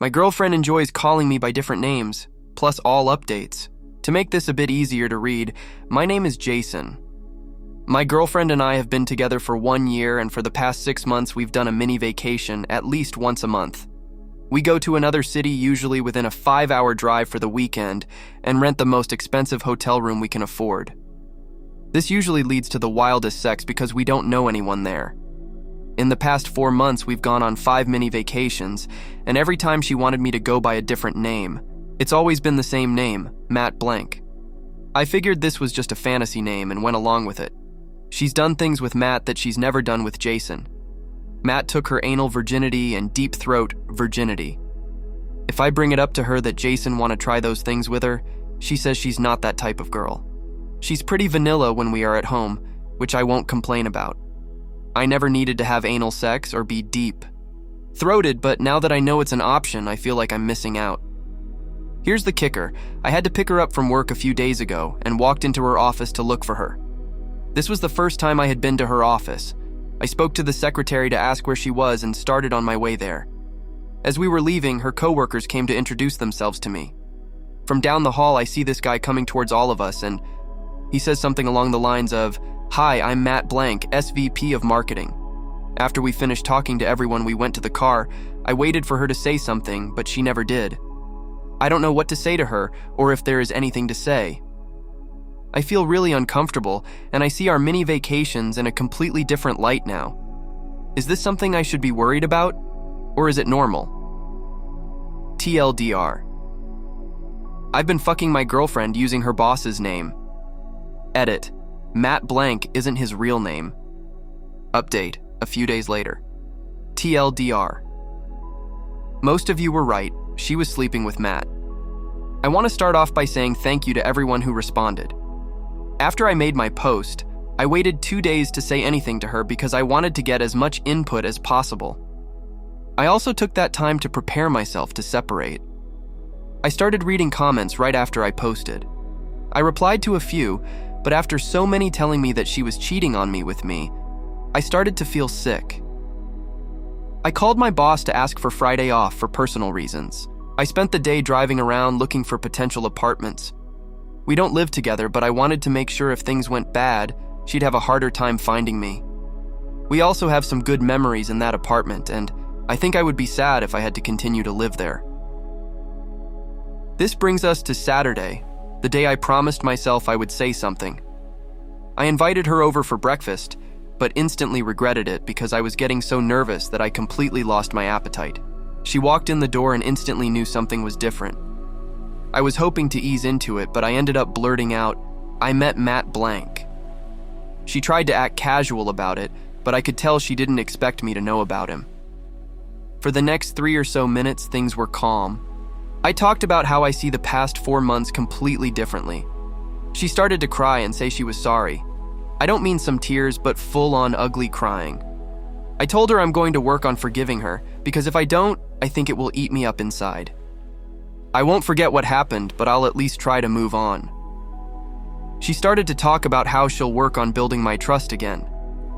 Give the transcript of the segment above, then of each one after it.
My girlfriend enjoys calling me by different names, plus all updates. To make this a bit easier to read, my name is Jason. My girlfriend and I have been together for 1 year, and for the past 6 months we've done a mini vacation at least once a month. We go to another city, usually within a 5-hour drive for the weekend, and rent the most expensive hotel room we can afford. This usually leads to the wildest sex because we don't know anyone there. In the past 4 months, we've gone on 5 mini vacations, and every time she wanted me to go by a different name. It's always been the same name, Matt Blank. I figured this was just a fantasy name and went along with it. She's done things with Matt that she's never done with Jason. Matt took her anal virginity and deep throat virginity. If I bring it up to her that Jason want to try those things with her, she says she's not that type of girl. She's pretty vanilla when we are at home, which I won't complain about. I never needed to have anal sex or be deep-throated, but now that I know it's an option, I feel like I'm missing out. Here's the kicker. I had to pick her up from work a few days ago and walked into her office to look for her. This was the first time I had been to her office. I spoke to the secretary to ask where she was and started on my way there. As we were leaving, her coworkers came to introduce themselves to me. From down the hall, I see this guy coming towards all of us, and he says something along the lines of, "Hi, I'm Matt Blank, SVP of Marketing." After we finished talking to everyone, we went to the car. I waited for her to say something, but she never did. I don't know what to say to her, or if there is anything to say. I feel really uncomfortable, and I see our mini vacations in a completely different light now. Is this something I should be worried about, or is it normal? TLDR. I've been fucking my girlfriend using her boss's name. Edit. Matt Blank isn't his real name. Update, a few days later. TLDR. Most of you were right, she was sleeping with Matt. I want to start off by saying thank you to everyone who responded. After I made my post, I waited 2 days to say anything to her because I wanted to get as much input as possible. I also took that time to prepare myself to separate. I started reading comments right after I posted. I replied to a few, but after so many telling me that she was cheating on me with me, I started to feel sick. I called my boss to ask for Friday off for personal reasons. I spent the day driving around looking for potential apartments. We don't live together, but I wanted to make sure if things went bad, she'd have a harder time finding me. We also have some good memories in that apartment, and I think I would be sad if I had to continue to live there. This brings us to Saturday, the day I promised myself I would say something. I invited her over for breakfast, but instantly regretted it because I was getting so nervous that I completely lost my appetite. She walked in the door and instantly knew something was different. I was hoping to ease into it, but I ended up blurting out, "I met Matt Blank." She tried to act casual about it, but I could tell she didn't expect me to know about him. For the next 3 or so minutes, things were calm. I talked about how I see the past 4 months completely differently. She started to cry and say she was sorry. I don't mean some tears, but full-on ugly crying. I told her I'm going to work on forgiving her, because if I don't, I think it will eat me up inside. I won't forget what happened, but I'll at least try to move on. She started to talk about how she'll work on building my trust again.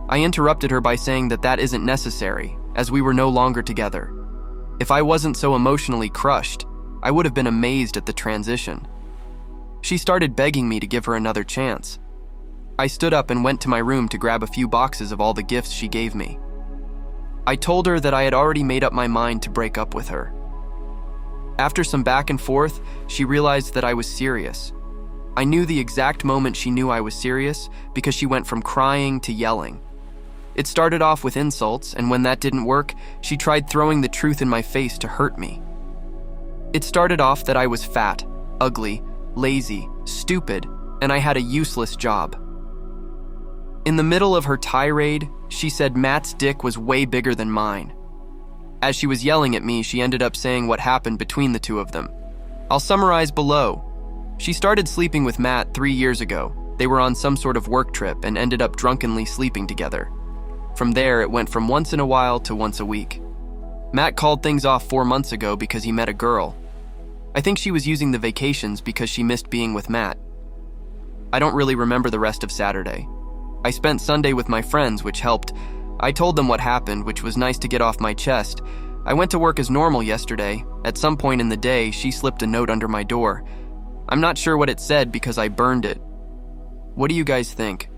I interrupted her by saying that that isn't necessary, as we were no longer together. If I wasn't so emotionally crushed, I would have been amazed at the transition. She started begging me to give her another chance. I stood up and went to my room to grab a few boxes of all the gifts she gave me. I told her that I had already made up my mind to break up with her. After some back and forth, she realized that I was serious. I knew the exact moment she knew I was serious because she went from crying to yelling. It started off with insults, and when that didn't work, she tried throwing the truth in my face to hurt me. It started off that I was fat, ugly, lazy, stupid, and I had a useless job. In the middle of her tirade, she said Matt's dick was way bigger than mine. As she was yelling at me, she ended up saying what happened between the two of them. I'll summarize below. She started sleeping with Matt 3 years ago. They were on some sort of work trip and ended up drunkenly sleeping together. From there, it went from once in a while to once a week. Matt called things off 4 months ago because he met a girl. I think she was using the vacations because she missed being with Matt. I don't really remember the rest of Saturday. I spent Sunday with my friends, which helped. I told them what happened, which was nice to get off my chest, I went to work as normal yesterday. At some point in the day, she slipped a note under my door. I'm not sure what it said because I burned it. What do you guys think?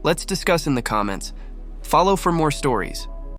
Let's discuss in the comments. Follow for more stories.